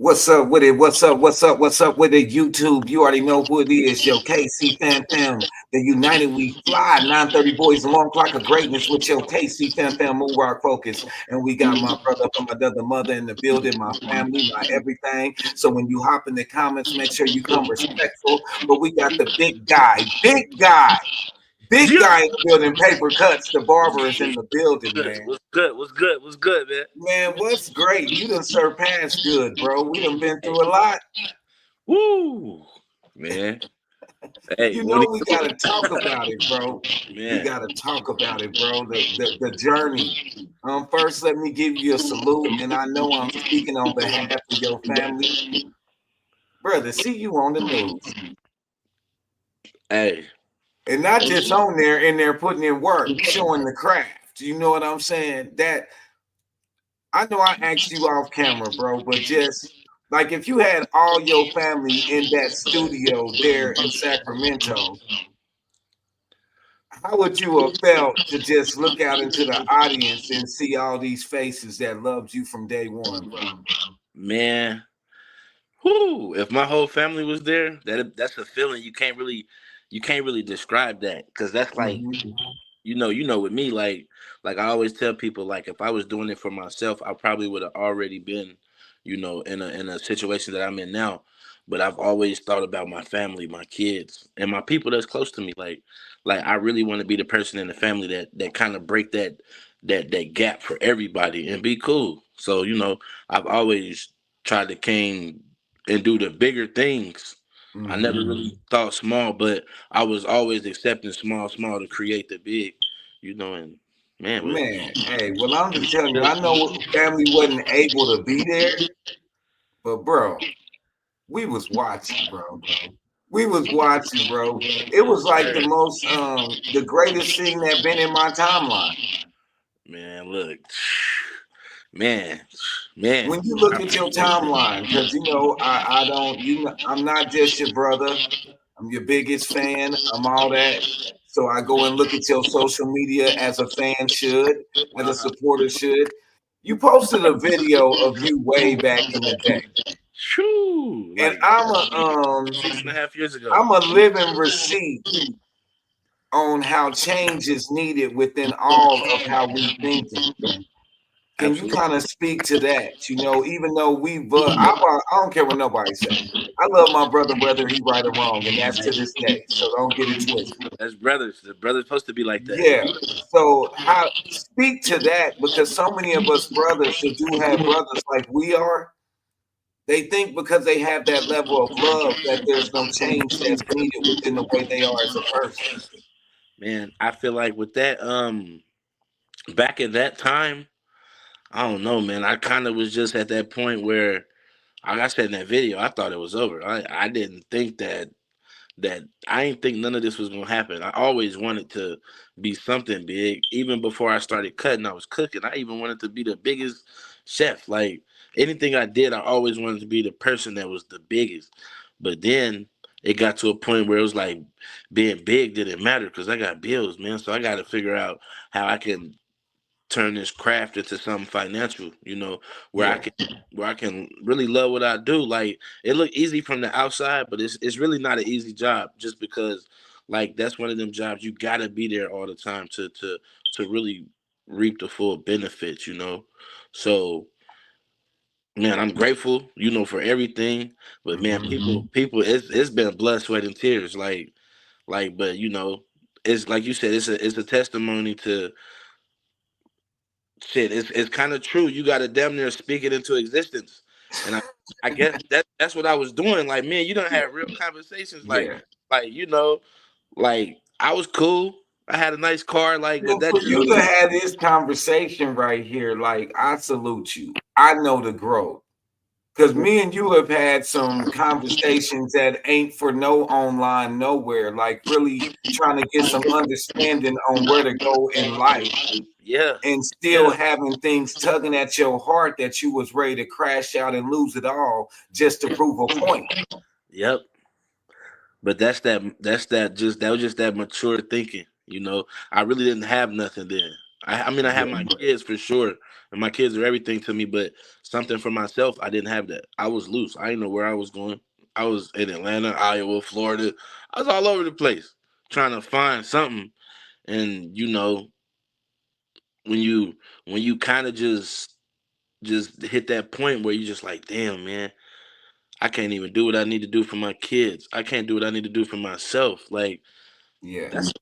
What's up with it? What's up? What's up? What's up with it? YouTube. You already know who it is. Yo, KC Fam Fam. The United We Fly. 930 Boys, Alarm Clock of Greatness with your KC Fam Fam Moonrock Focus. And we got my brother from another mother in the building, my family, my everything. So when you hop in the comments, make sure you come respectful. But we got the big guy, big Yeah. guy in the building. Paper Cuts. The barber is in the building, man. What's good? What's good? What's good, man? Man, what's great? You done surpassed good, bro. We done been Hey, through a lot. woo, man. Hey, You won't know we gotta talk about it, bro. he, We man. gotta talk about it, bro. The journey. First, let me give you a salute, and I know I'm speaking on behalf of your family, brother. See you on the news, Hey, and not just on there, in there putting in work, showing the craft. You know what I'm saying? That I know I asked you off camera, bro, but just like if you had all your family in that studio there in Sacramento, how would you have felt to just look out into the audience and see all these faces that loved you from day one, bro? man. Whoo! If my whole family was there, that's a feeling you can't really describe that because that's like Mm-hmm. with me like I always tell people like if I was doing it for myself, I probably would have already been, in a situation that I'm in now. But I've always thought about my family, my kids, and my people that's close to me. Like I really want to be the person in the family that kind of break that gap for everybody and be cool. So I've always tried to came and do the bigger things. I never Mm-hmm. really thought small, but I was always accepting small to create the big, and man, Man, hey, well, I'm just telling you, I know family wasn't able to be there, but bro, we was watching, bro. We was watching, bro. It was like the greatest thing that been in my timeline. man, look, man, man. When you look at your timeline, because I don't, I'm not just your brother. I'm your biggest fan. I'm all that. So I go and look at your social media as a fan should, as a Uh-huh. supporter should. You posted a video of you way back in the day, Shoo, and like I'm a 6.5 years ago. I'm a living receipt on how change is needed within all of how we thinking. Can you Absolutely. kind of speak to that? Even though I don't care what nobody say. I love my brother whether he right or wrong, and that's to this day. So don't get it twisted. That's brothers. The brothers supposed to be like that. Yeah. So how speak to that because so many of us brothers that do have brothers like we are, they think because they have that level of love that there's no change that's needed within the way they are as a person. Man, I feel like with that, back at that time, I don't know, man. I kind of was just at that point where, like I said in that video, I thought it was over. I didn't think that I didn't think none of this was gonna happen. I always wanted to be something big. Even before I started cutting, I was cooking. I even wanted to be the biggest chef. Like anything I did, I always wanted to be the person that was the biggest. But then it got to a point where it was like being big didn't matter because I got bills, man. So I got to figure out how I can turn this craft into something financial, where I Yeah. can where I can really love what I do. Like it look easy from the outside, but it's really not an easy job just because like that's one of them jobs you gotta be there all the time to really reap the full benefits. So man, I'm grateful, for everything. But man, Hmm. people it's been blood, sweat, and tears. Like but it's like you said, it's a testimony to shit, it's kind of true. You got to damn near speak it into existence, and I guess that's what I was doing. Like, man, you don't have real conversations. Yeah. Like like I was cool. I had a nice car. Like, but Well, that for just you to have this conversation right here, like I salute you. I know the growth. Because me and you have had some conversations that ain't for no online nowhere, like really trying to get some understanding on where to go in life yeah, and still yeah, having things tugging at your heart that you was ready to crash out and lose it all just to prove a point. yep. But that was just that mature thinking. I really didn't have nothing then. I mean, I have my kids for sure, and my kids are everything to me. But something for myself, I didn't have that. I was loose. I didn't know where I was going. I was in Atlanta, Iowa, Florida. I was all over the place trying to find something. And when you when you kind of just hit that point where you just like, damn, man, I can't even do what I need to do for my kids. I can't do what I need to do for myself. Like Yeah. that's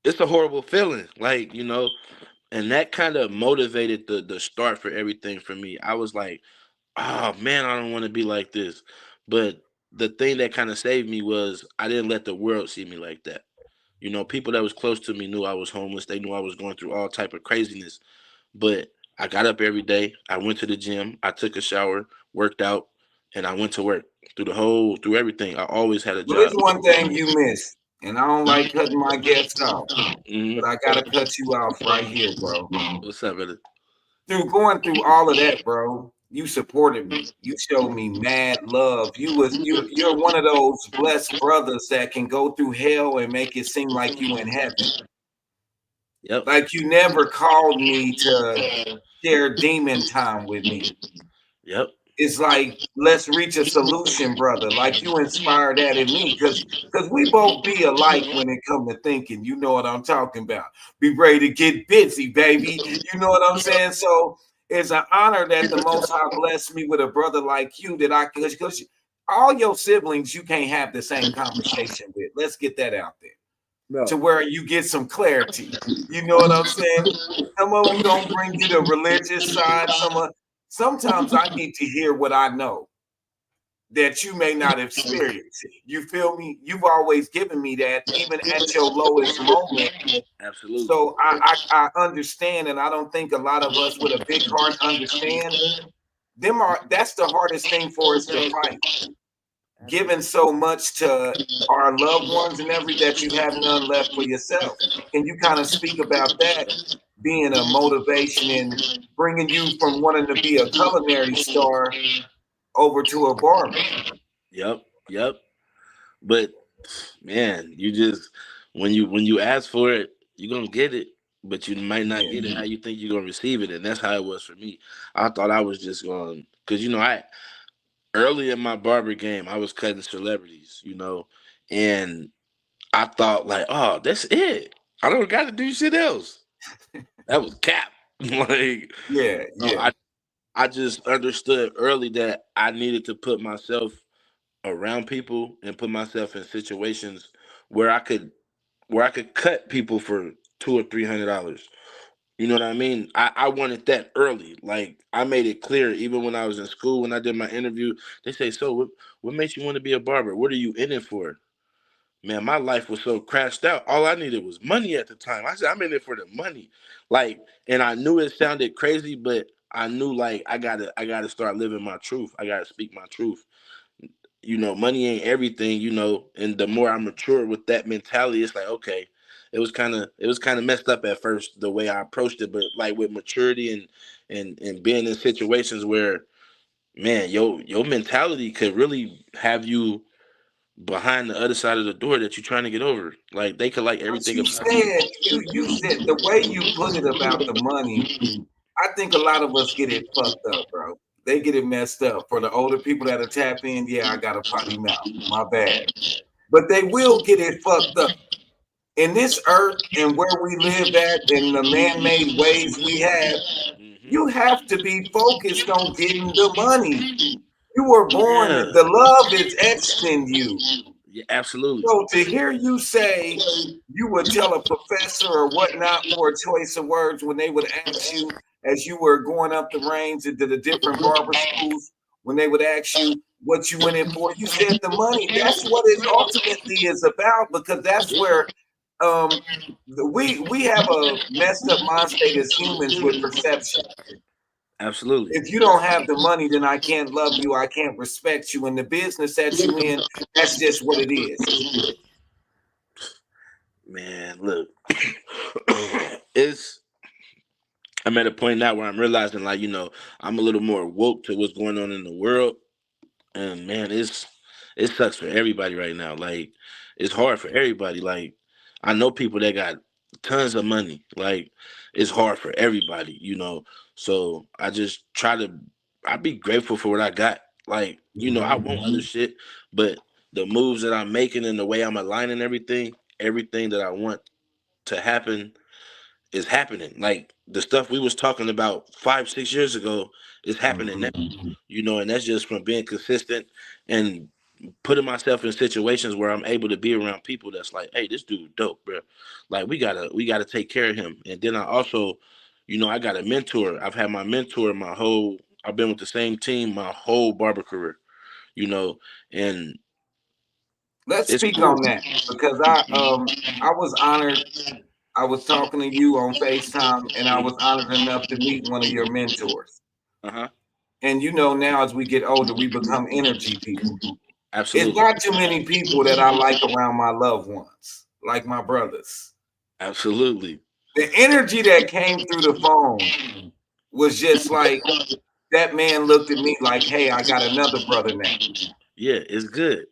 it's a horrible feeling. Like and that kind of motivated the start for everything for me. I was like, oh man, I don't want to be like this. But the thing that kind of saved me was I didn't let the world see me like that. People that was close to me knew I was homeless. They knew I was going through all type of craziness. But I got up every day. I went to the gym. I took a shower, worked out, and I went to work through everything. I always had a Well, there's job. one thing you missed, and I don't like cutting my guests off, Hmm. but I gotta cut you off right here, bro. What's up, brother? Through going through all of that, bro, you supported me. You showed me mad love. You're one of those blessed brothers that can go through hell and make it seem like you in heaven. Yep. Like you never called me to share demon time with me. Yep. It's like let's reach a solution, brother. Like you inspire that in me, because we both be alike when it come to thinking. You know what I'm talking about. Be ready to get busy, baby. You know what I'm saying. So it's an honor that the Most High blessed me with a brother like you that I could. Because all your siblings you can't have the same conversation with. Let's get that out there to No. where you get some clarity. You know what I'm saying? Some of them gonna bring you the religious side. Sometimes I need to hear what I know that you may not experience it. You feel me? You've always given me that, even at your lowest moment. Absolutely. So I understand, and I don't think a lot of us with a big heart understand. That's the hardest thing for us to fight. Giving so much to our loved ones and every that you have none left for yourself. Can you kind of speak about that being a motivation in bringing you from wanting to be a culinary star over to a barber? Yep. Yep. But man, you just when you ask for it, you're gonna get it, but you might not Yeah, get it how you think you're gonna receive it, and that's how it was for me. I thought I was just going because I early in my barber game, I was cutting celebrities, and I thought like, oh, that's it. I don't got to do shit else. That was cap. Like, yeah, no, yeah. I just understood early that I needed to put myself around people and put myself in situations where I could cut people for $200 or $300. You know what I mean? I wanted that early. Like I made it clear, even when I was in school, when I did my interview, they say, "So what makes you want to be a barber? What are you in it for?" Man, my life was so crashed out. All I needed was money at the time. I said, I'm in it for the money. Like, and I knew it sounded crazy, but I knew like I gotta start living my truth. I gotta speak my truth. Money ain't everything, and the more I mature with that mentality, it's like, okay, it was kind of messed up at first the way I approached it, but like with maturity and being in situations where, man, your mentality could really have you behind the other side of the door that you're trying to get over. Like they could like But everything you about you. said you said the way you put it about the money. I think a lot of us get it fucked up, bro. They get it messed up. For the older people that are tap in, yeah, I got a potty mouth. My bad. But they will get it fucked up. In this earth and where we live at in the man-made ways we have, you Hmm. have to be focused on getting the money. You were born, Yeah. the love is etched in you. Yeah, absolutely. So to hear you say you would tell a professor or whatnot for a choice of words when they would ask you as you were going up the range into the different barber schools, when they would ask you what you went in for, you said the money. That's what it ultimately is about, because that's where um we have a messed up mind state as humans with perception. Absolutely. If you don't have the money, then I can't love you, I can't respect you. And the business that you in, that's just what it is. Man, look. it's I'm at a point now where I'm realizing like, I'm a little more woke to what's going on in the world. And man, it sucks for everybody right now. Like it's hard for everybody. Like I know people that got tons of money. Like it's hard for everybody, you know. So I just try to I be grateful for what I got. Like, you know, I Mhm. want other shit, but the moves that I'm making and the way I'm aligning everything, everything that I want to happen is happening. Like the stuff we was talking about 5, 6 years ago is happening now. Mhm. You know, and that's just from being consistent and putting myself in situations where I'm able to be around people that's like, hey, this dude dope, bro. Like we gotta take care of him. And then I also, you know, I got a mentor. I've had my mentor my whole. I've been with the same team my whole barber career. You know, and Let's it's speak cool. on that because I was honored. I was talking to you on FaceTime, and I was honored enough to meet one of your mentors. Uh huh. And you know, now as we get older, we become energy people. It's Absolutely. not too many people that I like around my loved ones, like my brothers. Absolutely. The energy that came through the phone was just like that man looked at me like, hey, I got another brother now. Yeah, it's good.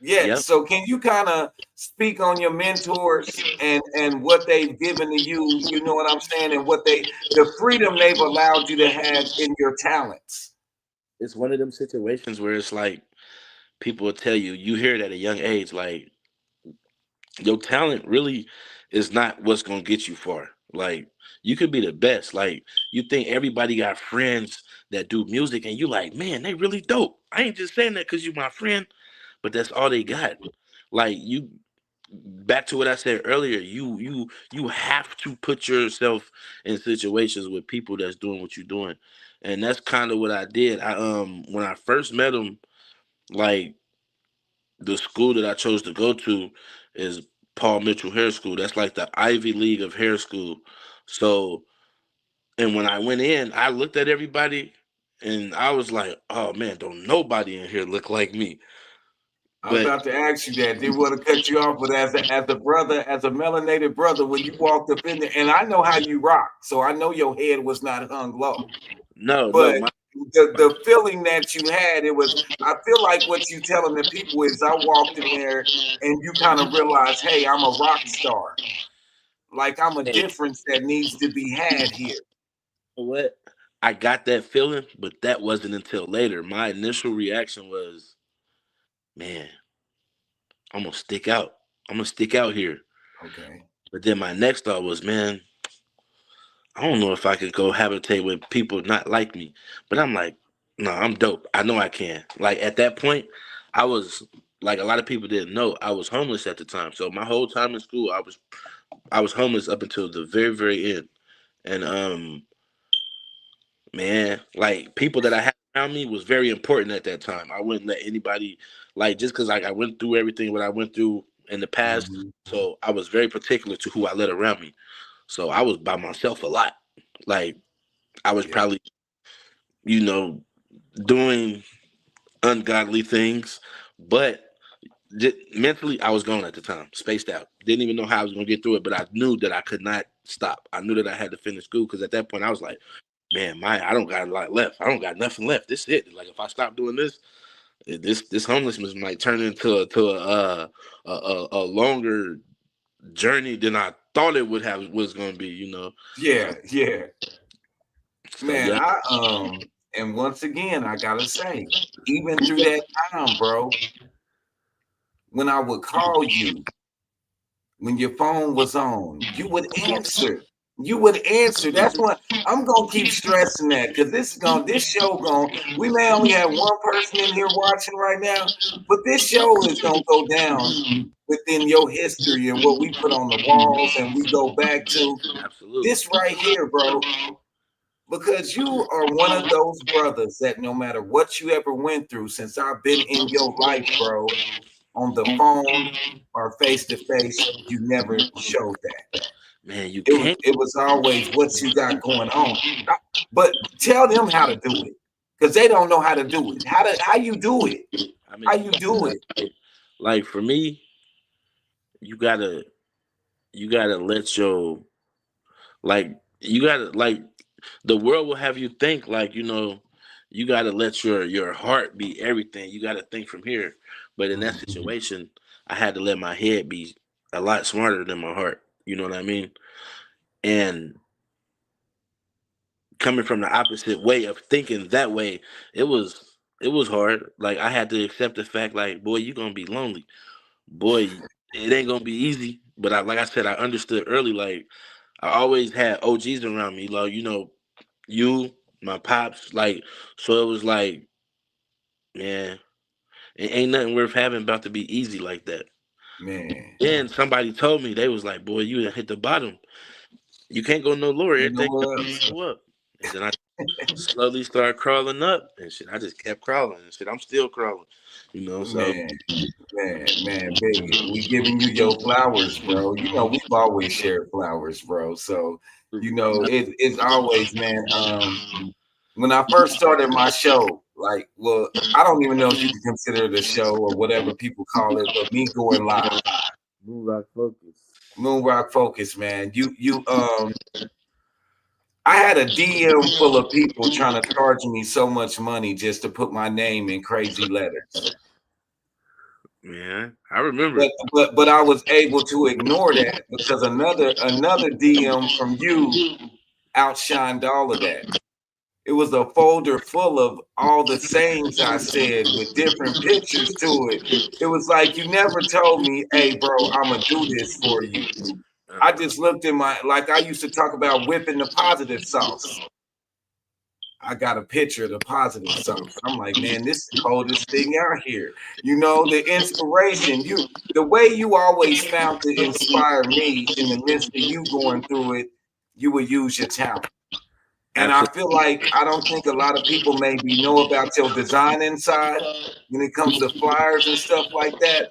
Yeah. Yep. So can you kind of speak on your mentors and what they've given to you, you know what I'm saying, and what they the freedom they've allowed you to have in your talents? It's one of them situations where it's like people will tell you, you hear it at a young age, like your talent really is not what's gonna get you far. Like you could be the best. Like you think everybody got friends that do music, and you like, man, they really dope. I ain't just saying that because you my friend, but that's all they got. Like you, back to what I said earlier, you have to put yourself in situations with people that's doing what you're doing, and that's kind of what I did. I when I first met him, like the school that I chose to go to is Paul Mitchell Hair School. That's like the Ivy League of hair school. So, and when I went in, I looked at everybody and I was like, oh man, don't nobody in here look like me. I was But about to ask you that. Didn't want to cut you off, but as a brother, as a melanated brother, when you walked up in there, and I know how you rock, so I know your head was not hung low. no, no, But my the feeling that you had, it was. I feel like what you telling the people is, I walked in there, and you kind of realize, hey, I'm a rock star. Like I'm a hey, you difference that needs to be had here. know what? I got that feeling, but that wasn't until later. My initial reaction was, man, I'm gonna stick out. I'm gonna stick out here. Okay. But then my next thought was, man, I don't know if I could go habitate with people not like me. But I'm like, no, I'm dope. I know I can. Like at that point, I was like a lot of people didn't know I was homeless at the time. So my whole time in school, I was homeless up until the very, very end. And man, like people that I had around me was very important at that time. I wouldn't let anybody like just because like I went through everything what I went through in the past. Hmm. So I was very particular to who I let around me. So I was by myself a lot. Like I was Yeah. probably, you know, doing ungodly things, but mentally I was gone at the time, spaced out. Didn't even know how I was gonna get through it, but I knew that I could not stop. I knew that I had to finish school because at that point I was like, man, I don't got a lot left. I don't got nothing left. This is it. Like if I stop doing this, this homelessness might turn into a longer journey than I thought it would have was gonna be. You know, Yeah. Yeah. so Man, yeah, and once again, I gotta say, even through that time, bro, when I would call you, when your phone was on, you would answer. You would answer. That's what I'm gonna keep stressing that because this show we may only have one person in here watching right now, but this show is gonna go down within your history and what we put on the walls and we go back to absolutely, this right here, bro. Because you are one of those brothers that no matter what you ever went through since I've been in your life, bro, on the phone or face to face, you never showed that. man. You It was can't. it was always what you got going on. But tell them how to do it. Because they don't know how to do it. How you do it. I How mean, you do it. like for me, you gotta you gotta let your like you gotta like the world will have you think like you gotta let your heart be everything. You gotta think from here. But in that Mhm. situation, I had to let my head be a lot smarter than my heart. You know what I mean? And coming from the opposite way of thinking that way, it was hard. Like I had to accept the fact, like, boy, you're gonna be lonely. Boy, it ain't gonna be easy. But like I said, I understood early, like I always had OGs around me, like, you, my pops, like, so it was like, man, it ain't nothing worth having about to be easy like that. Man, Then somebody told me, they was like, boy, you done hit the bottom. You can't go no lower. you know Everything what? go up. And then I slowly started crawling up and shit. I just kept crawling and shit. I'm still crawling, so Man, man, Big, we giving you your flowers, bro. You know, we've always shared flowers, bro. So, it's always, man. When I first started my show, like, well, I don't even know if you can consider it a show or whatever people call it, but me going live, Moon Rock Focus. Moon Rock Focus, man. I had a DM full of people trying to charge me so much money just to put my name in crazy letters. Yeah, I remember. But I was able to ignore that because another DM from you outshined all of that. It was a folder full of all the sayings I said with different pictures to it. It was like, you never told me, hey, bro, I'm gonna do this for you. I just looked in like I used to talk about whipping the positive sauce. I got a picture of the positive sauce. I'm like, man, this is the coldest thing out here. The inspiration, the way you always found to inspire me in the midst of you going through it, you would use your talent. And I Absolutely. feel like I don't think a lot of people maybe know about your design inside when it comes to flyers and stuff like that.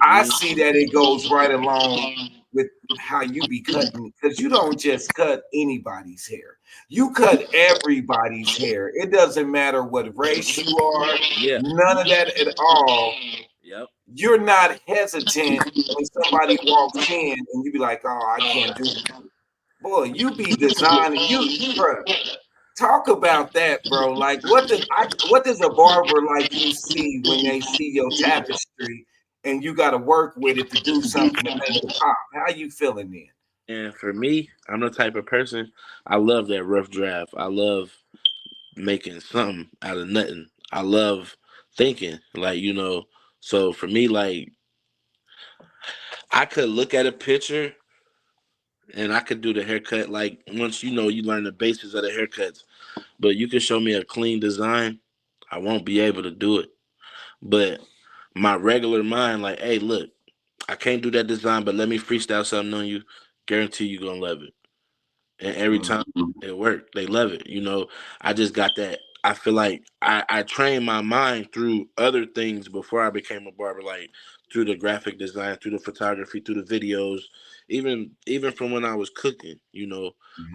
I see that it goes right along with how you be cutting, because you don't just cut anybody's hair. You cut everybody's hair. It doesn't matter what race you are, Yeah. none of that at all. Yep. You're not hesitant when somebody walks in and you be like, oh, I can't do that. Boy, you be designing, bro. Talk about that, bro. Like, what does a barber like you see when they see your tapestry and you got to work with it to do something to make it pop? How you feeling then? And for me, I'm the type of person, I love that rough draft. I love making something out of nothing. I love thinking, like, so for me, like, I could look at a picture and I could do the haircut. Like, once you learn the basis of the haircuts, but you can show me a clean design, I won't be able to do it. But my regular mind, like, hey, look, I can't do that design, but let me freestyle something on you. Guarantee you gonna love it. And every time it worked, they love it. I just got that. I feel like I trained my mind through other things before I became a barber, like through the graphic design, through the photography, through the videos, even from when I was cooking.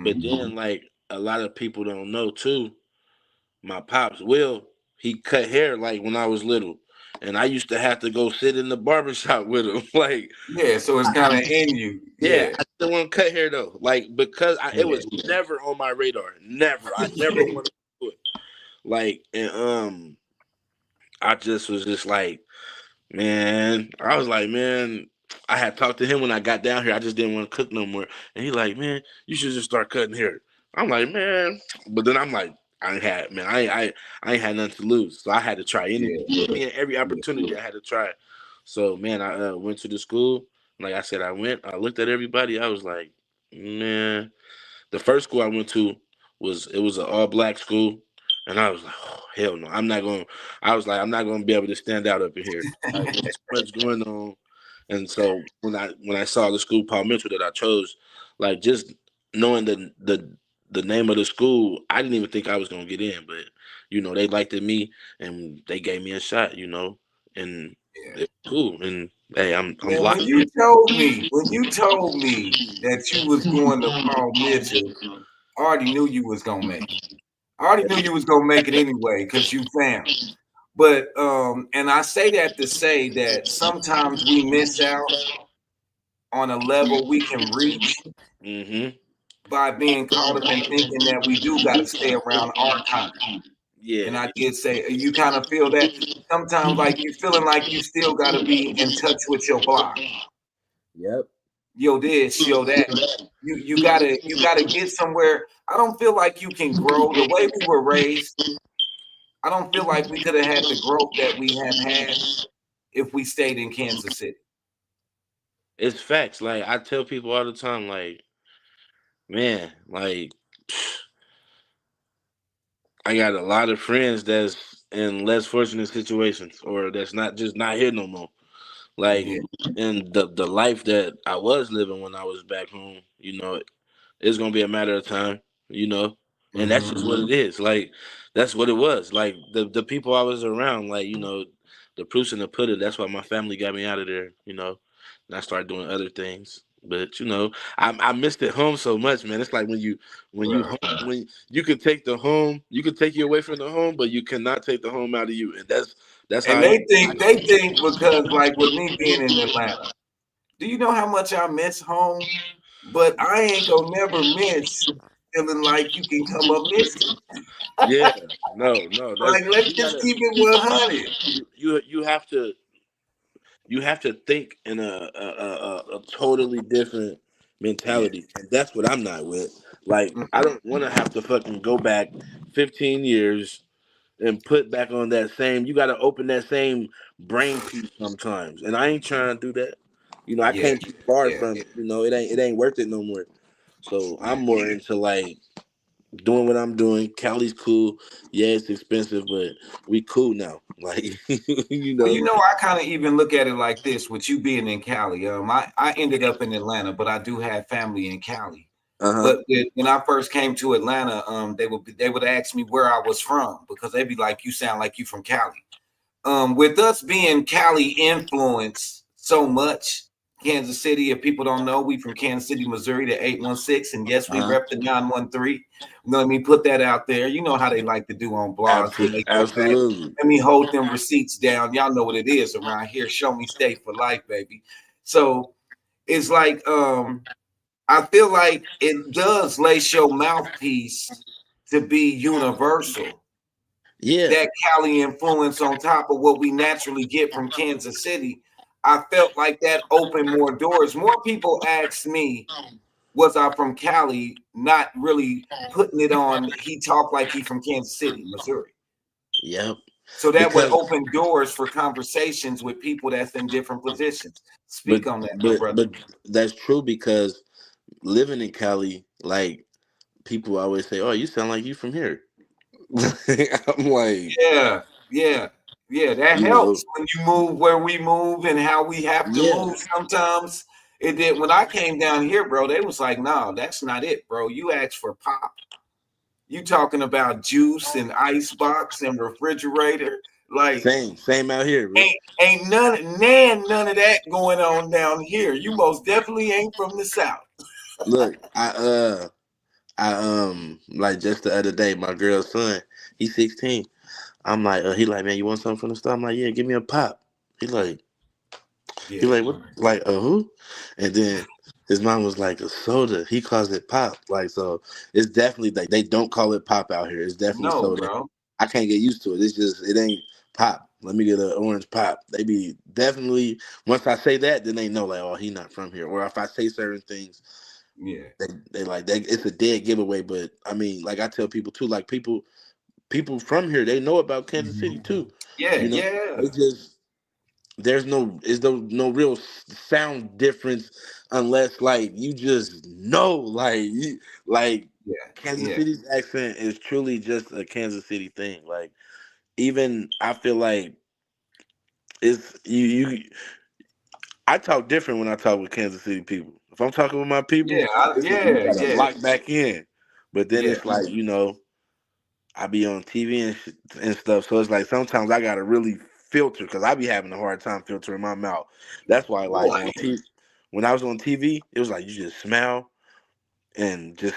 But then, like, a lot of people don't know too. My pops, Will, he cut hair like when I was little. And I used to have to go sit in the barbershop with him. Like, Yeah, so it's kind of in you. yeah, Yeah, I still want to cut hair though. Like, because it yeah, was never on my radar. Never. I never wanted to do it. Like, and I just was just like, man, I was like, man, I had talked to him when I got down here. I just didn't want to cook no more. And he like, man, you should just start cutting hair. I'm like, man, but then I'm like, I ain't had nothing to lose, so I had to try anything. yeah, Any and every opportunity I had to try. So, man, I went to the school. Like I said, I looked at everybody. I was like, man, the first school I went to was an all black school, and I was like, oh, hell no, I'm not going. I was like, I'm not going to be able to stand out up in here. Like, there's too much going on. And so when I saw the school, Paul Mitchell, that I chose, like, just knowing the name of the school, I didn't even think I was gonna get in, but they liked it me and they gave me a shot, and yeah. it's cool. And hey, I'm Man, locked in. when you told me that you was going to Paul Mitchell, I already knew you was gonna make it. I already knew you was gonna make it anyway because you found. But and I say that to say that sometimes we miss out on a level we can reach Mm-hmm. by being caught up in thinking that we do got to stay around our time. And Yeah. I did say you kind of feel that sometimes, like you feeling like you still got to be in touch with your block. Yep. yo this, yo that. You gotta get somewhere. I don't feel like you can grow the way we were raised. I don't feel like we could have had the growth that we have had if we stayed in Kansas City. It's facts. Like I tell people all the time, like, man, like I got a lot of friends that's in less fortunate situations or that's not just not here no more. Like Yeah. in the life that I was living when I was back home, it's gonna be a matter of time, you know, and that's Hmm. just what it is. Like that's what it was. Like the people I was around, like the proofs in the pudding. That's why my family got me out of there, and I started doing other things. But I missed it home so much, man. It's like Bruh. when you could take the home, you could take you away from the home, but you cannot take the home out of you, and that's how And I am. they think because like with me being in Atlanta, do you know how much I miss home? But I ain't gonna never miss feeling like you can come up missing. Yeah, no, that's Like let's you just gotta keep it 100. you have to think in a totally different Yeah. mentality, and that's what I'm not with. Like, I Mm-mm. don't want to have to fucking go back 15 years and put back on that same. You got to open that same brain piece sometimes, and I ain't trying to do that. I Yeah, came too far yeah, from it. It ain't worth it no more. So yeah. I'm more into like doing what I'm doing. Cali's cool. Yeah, it's expensive, but we cool now. Like, you Well, know. I kind of even look at it like this with you being in Cali. I ended up in Atlanta, but I do have family in Cali. Uh huh. But when I first came to Atlanta, they would ask me where I was from because they'd be like, "You sound like you from Cali." With us being Cali influenced so much, Kansas City, if people don't know, we from Kansas City, Missouri, the 816. And yes, we Uh huh. rep the 913. Let me put that out there. You know how they like to do on blogs when Absolutely. they go back. Absolutely. Let me hold them receipts down. Y'all know what it is around here. Show me state for life, baby. So it's like I feel like it does lace your mouthpiece to be universal, Yeah. that Cali influence on top of what we naturally get from Kansas City. I felt like that opened more doors. More people asked me, was I from Cali? Not really putting it on. He talked like he from Kansas City, Missouri. Yep. So that would Because, open doors for conversations with people that's in different positions. but Speak on that, my but brother. but that's true because living in Cali, like people always say, "Oh, you sound like you from here." I'm like, Yeah, yeah, yeah. That you know, helps when you move where we move and how we have to yeah, move. Sometimes it did. When I came down here, bro, they was like, "No, that's not it, bro. You asked for pop. You talking about juice and ice box and refrigerator? Like same out here, bro. ain't none of that going on down here. You most definitely ain't from the south." Look, I like just the other day, my girl's son, he's 16. I'm like, he like, man, you want something from the store? I'm like, yeah, give me a pop. He like, He Yeah. like what? Like a who? And then his mom was like a soda. He calls it pop. Like so, it's definitely like they don't call it pop out here. It's definitely No, soda. bro. I can't get used to it. It's just it ain't pop. Let me get an orange pop. They be definitely once I say that, then they know like oh he not from here. Or if I say certain things, Yeah. they like that. It's a dead giveaway. But I mean, like I tell people too, like people from here they know about Kansas City too. Yeah, You know, yeah, they just there's no real sound difference unless like you just know like yeah, Kansas yeah, City's accent is truly just a Kansas City thing. Like even I feel like it's you I talk different when I talk with Kansas City people. If I'm talking with my people, yeah, it's like you yeah, gotta yeah, lock back in. But then yeah, it's like, I be on TV and stuff, so it's like sometimes I gotta really filter because I be having a hard time filtering my mouth. That's why, like boy. on TV, when I was on TV, it was like you just smile and just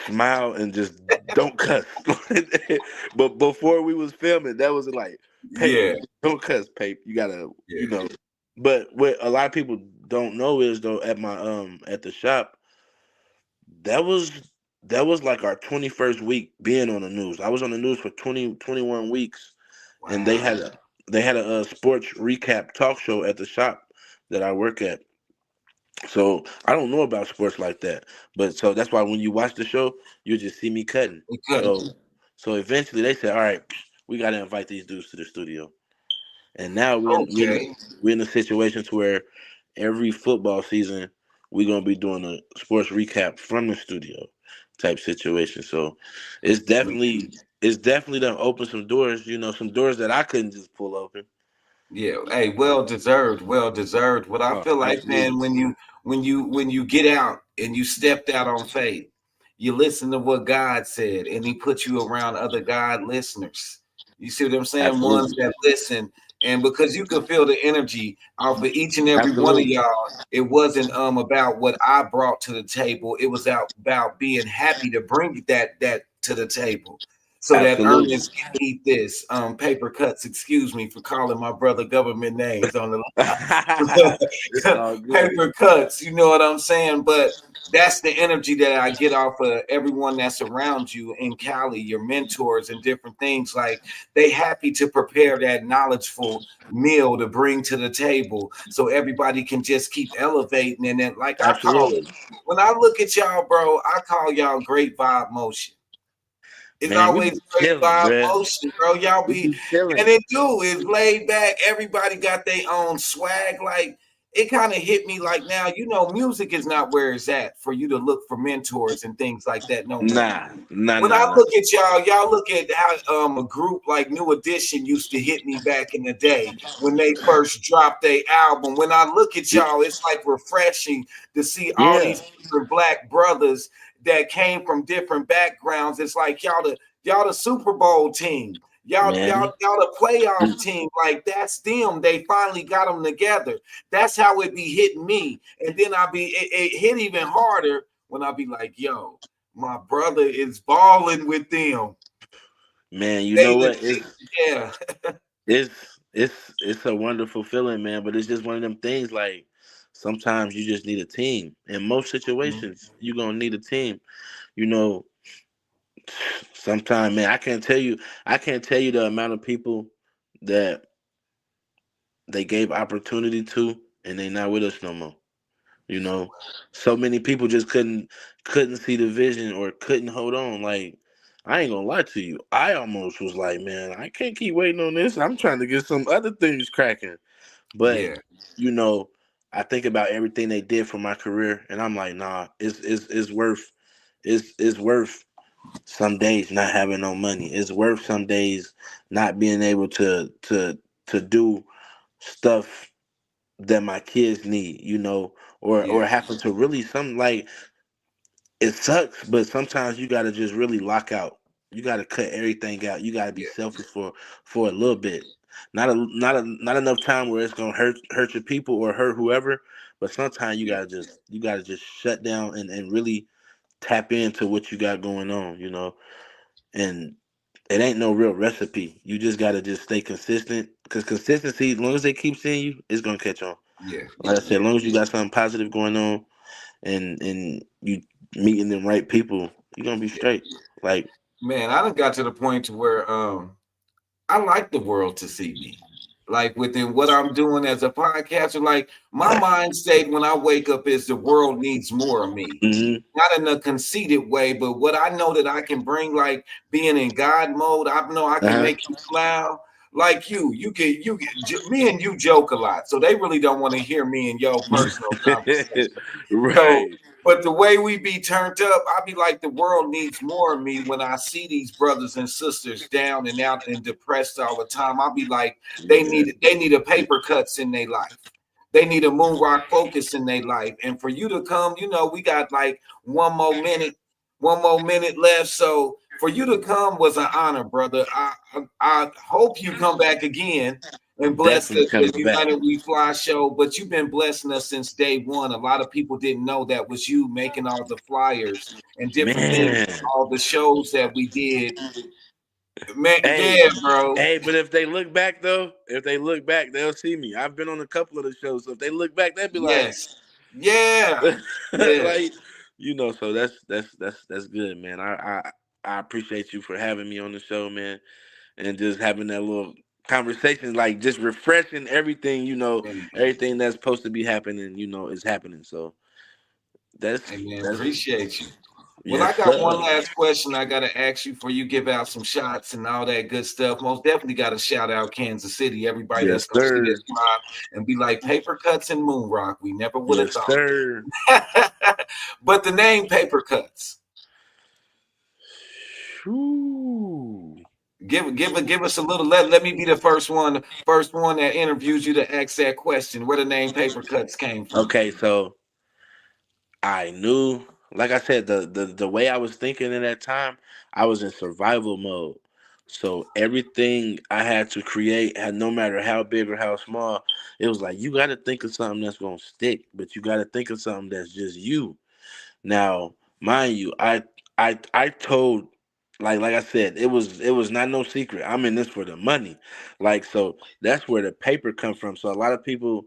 don't cuss. But before we was filming, that was like, Pape, Yeah, don't cuss, Pape. You gotta, yeah. But what a lot of people don't know is though at the shop that was like our 21st week being on the news. I was on the news for 21 weeks, and they had Wow. a sports recap talk show at the shop that I work at, So I don't know about sports like that. But so that's why when you watch the show, you'll just see me cutting. We couldn't. So eventually they said, all right, we got to invite these dudes to the studio. And now Okay. we're in a situation to where every football season we're gonna be doing a sports recap from the studio type situation. So it's definitely it's definitely done open some doors, some doors that I couldn't just pull open. Yeah, hey, well deserved, well deserved. What I Oh, feel like, man, absolutely. when you get out and you stepped out on faith, you listen to what God said, and He put you around other God listeners. You see what I'm saying? Ones Absolutely. that listen, and because you could feel the energy off of each and every one of Absolutely. y'all. It wasn't about what I brought to the table. It was about being happy to bring that to the table. So that Absolutely. Ernest can eat this. Paper cuts, excuse me for calling my brother government names on It's the all good. paper cuts, you know what I'm saying? But that's the energy that I get off of everyone that's around you in Cali, your mentors and different things. Like they happy to prepare that knowledgeful meal to bring to the table so everybody can just keep elevating. And then like I call Absolutely. when I look at y'all, bro, I call y'all great vibe motion. It's Man, we always be great chilling, vibe bruh. motion, bro. Y'all We be, be chilling. and it do is laid back. Everybody got their own swag. Like it kind of hit me like now, music is not where it's at for you to look for mentors and things like that no more. Nah, nah, When nah, I nah. look at y'all look at how a group like New Edition used to hit me back in the day when they first dropped their album. When I look at y'all, it's like refreshing to see all Yeah, these different black brothers that came from different backgrounds. It's like y'all the Super Bowl team. man. Y'all the playoff team. Like that's them. They finally got them together. That's how it be hitting me. And then it hit even harder when I be like, yo, my brother is balling with them. Man, you They know the what? yeah, It's a wonderful feeling, man. But it's just one of them things. Like sometimes you just need a team. In most situations, you gonna need a team. You know, sometimes, man, I can't tell you the amount of people that they gave opportunity to, and they not with us no more. You know, so many people just couldn't see the vision or couldn't hold on. Like I ain't gonna lie to you, I almost was like, man, I can't keep waiting on this. I'm trying to get some other things cracking. But yeah, you know, I think about everything they did for my career, and I'm like, nah, it's worth it's worth some days not having no money. It's worth some days not being able to do stuff that my kids need, or yeah, having to really some like it sucks, but sometimes you gotta just really lock out. You gotta cut everything out. You gotta be yeah, selfish for a little bit. Not enough time where it's gonna hurt your people or hurt whoever, but sometimes yeah, you gotta just shut down and really tap into what you got going on, and it ain't no real recipe. You just gotta just stay consistent. Cause consistency, as long as they keep seeing you, it's gonna catch on. yeah, Like I said, as long as you got something positive going on and you meeting the right people, you're gonna be yeah. straight. Like, Man, I done got to the point to where I like the world to see me. Like within what I'm doing as a podcaster, like my mind state when I wake up is the world needs more of me. hmm Not in a conceited way, but what I know that I can bring, like being in God mode, I know I can uh-huh. make you smile. Like me and you joke a lot, so they really don't want to hear me and your personal conversation. So, Right. but the way we be turned up, I be like, the world needs more of me when I see these brothers and sisters down and out and depressed all the time. I'll be like, Yeah. they need a paper cuts in their life. They need a moon rock focus in their life. And for you to come, we got like one more minute left. So for you to come was an honor, brother. I hope you come back again and I'm bless definitely the coming back. United We Fly show. But you've been blessing us since day one. A lot of people didn't know that was you making all the flyers and different things, Man. all the shows that we did. Man, Hey, yeah, bro. hey, but if they look back though, if they look back, they'll see me. I've been on a couple of the shows, so if they look back, they'll be like, Yes. Yeah. Yeah. like, so that's good, man. I appreciate you for having me on the show, man, and just having that little conversations, like just refreshing everything, Man, everything that's supposed to be happening, is happening. So hey man, that's appreciate you. Well, yes, I got one sir. last question I got to ask you before you give out some shots and all that good stuff. Most definitely got to shout out Kansas City. Everybody Yes, that's going to see sir. this live and be like, Paper Cuts and Moon Rock. We never would have Yes, sir. thought. But the name Paper Cuts. Ooh. Give us a little. Let me be the first one that interviews you to ask that question. Where the name Paper Cuts came from. Okay, so I knew, like I said, the way I was thinking in that time, I was in survival mode. So everything I had to create, had no matter how big or how small, it was like you got to think of something that's gonna stick, but you got to think of something that's just you. Now, mind you, I told, like I said, it was not no secret. I'm in this for the money, like, so that's where the paper come from. So a lot of people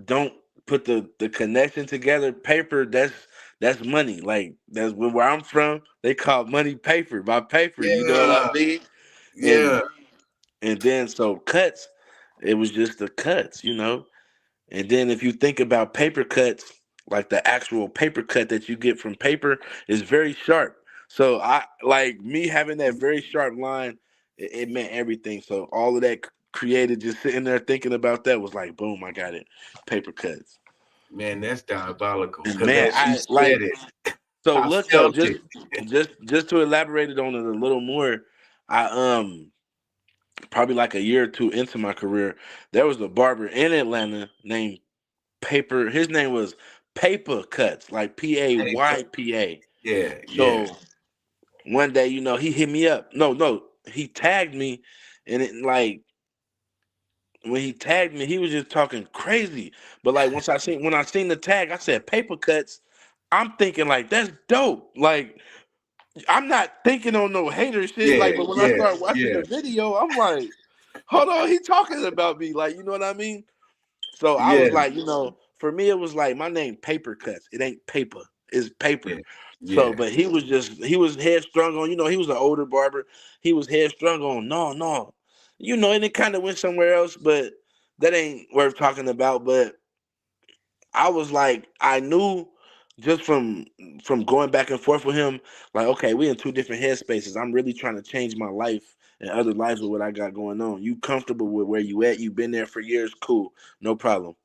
don't put the connection together. Paper, that's money. Like that's where I'm from. They call money paper by paper. You know what Yeah, I mean? And yeah, and then so cuts, it was just the cuts. And then if you think about paper cuts, like the actual paper cut that you get from paper is very sharp. So I like me having that very sharp line, it meant everything. So all of that created, just sitting there thinking about that, was like boom, I got it. Paper cuts. man, that's diabolical. And Because man, as you I like, said it, so I look though, felt just it. just to elaborate it on it a little more, I probably like a year or two into my career, there was a barber in Atlanta named Paper. His name was Paper Cuts, like Paper. Paypa. Yeah, yeah, So one day, he hit me up. No, he tagged me, and it like when he tagged me, he was just talking crazy. But like when I seen the tag, I said Paper Cuts. I'm thinking like that's dope. Like I'm not thinking on no hater shit. yeah, Like, but when I yeah, start watching yeah, the video, I'm like, hold on, he talking about me. Like, you know what I mean? So I yeah, was like, for me, it was like my name Paper Cuts. It ain't paper, it's paper. yeah, So, yeah, but he was headstrong on, he was an older barber. He was headstrong on, no, no, and it kind of went somewhere else, but that ain't worth talking about. But I was like, I knew just from going back and forth with him, like, okay, we in two different headspaces. I'm really trying to change my life and other lives with what I got going on. You comfortable with where you at? You been there for years, cool, no problem.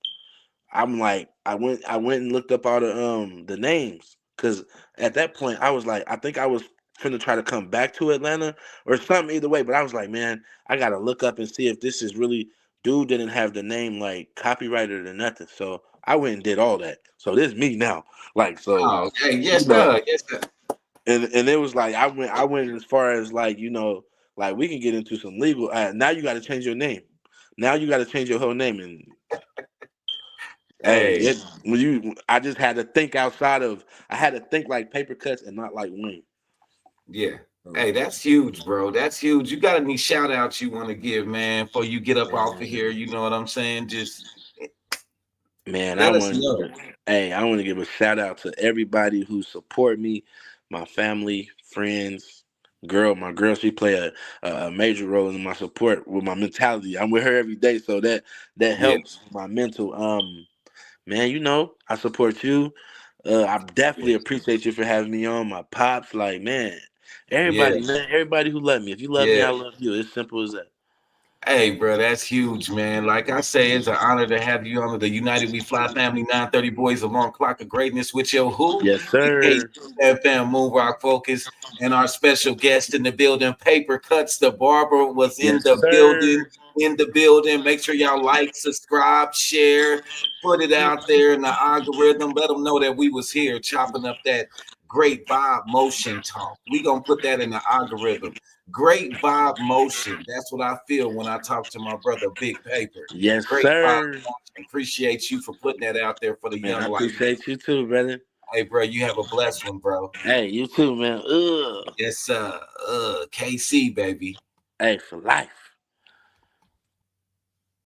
I'm like, I went and looked up all the names, because at that point I was like, I think I was trying to come back to Atlanta or something, either way. But I was like, man, I gotta look up and see if this is really, dude didn't have the name like copyrighted or nothing. So I went and did all that. So this is me now. Like, so, oh, okay, you yes, know, sir, yes, sir. and it was like I went as far as like, like we can get into some legal. Now you got to change your name. Now you got to change your whole name. And hey, Hey, I just had to think outside of. I had to think like Paper Cuts and not like Wayne. yeah. So, Hey, that's huge, bro. That's huge. You got any shout outs you want to give, man, before you get up off of here? You know what I'm saying? Just man, I let us want know. to. Hey, I want to give a shout out to everybody who support me, my family, friends. My girl, she play a major role in my support with my mentality. I'm with her every day, so that Yeah, helps my mental. Man, I support you. I yeah, definitely appreciate you for having me on. My pops, like, man, yeah, everybody who love me. If you love me, yeah. I love you. It's simple as that. Hey, bro, that's huge, man. Like I say, it's an honor to have you on the United We Fly family 930 Boys, a long clock of greatness with your who? Yes, The sir. KCFM Moonrock Focus, and our special guest in the building, Paper Cuts. The barber was in Yes, the building. sir. In the building. Make sure y'all like, subscribe, share, put it out there in the algorithm. Let them know that we was here chopping up that great vibe motion talk. We gonna put that in the algorithm. Great vibe motion. That's what I feel when I talk to my brother, Big Paper. Yes, Great vibe sir. motion. Appreciate you for putting that out there for the Man, young I life. appreciate you too, brother. Hey, bro, you have a blessed one, bro. Hey, you too, man. Ugh. Yes, KC, baby. Hey, for life.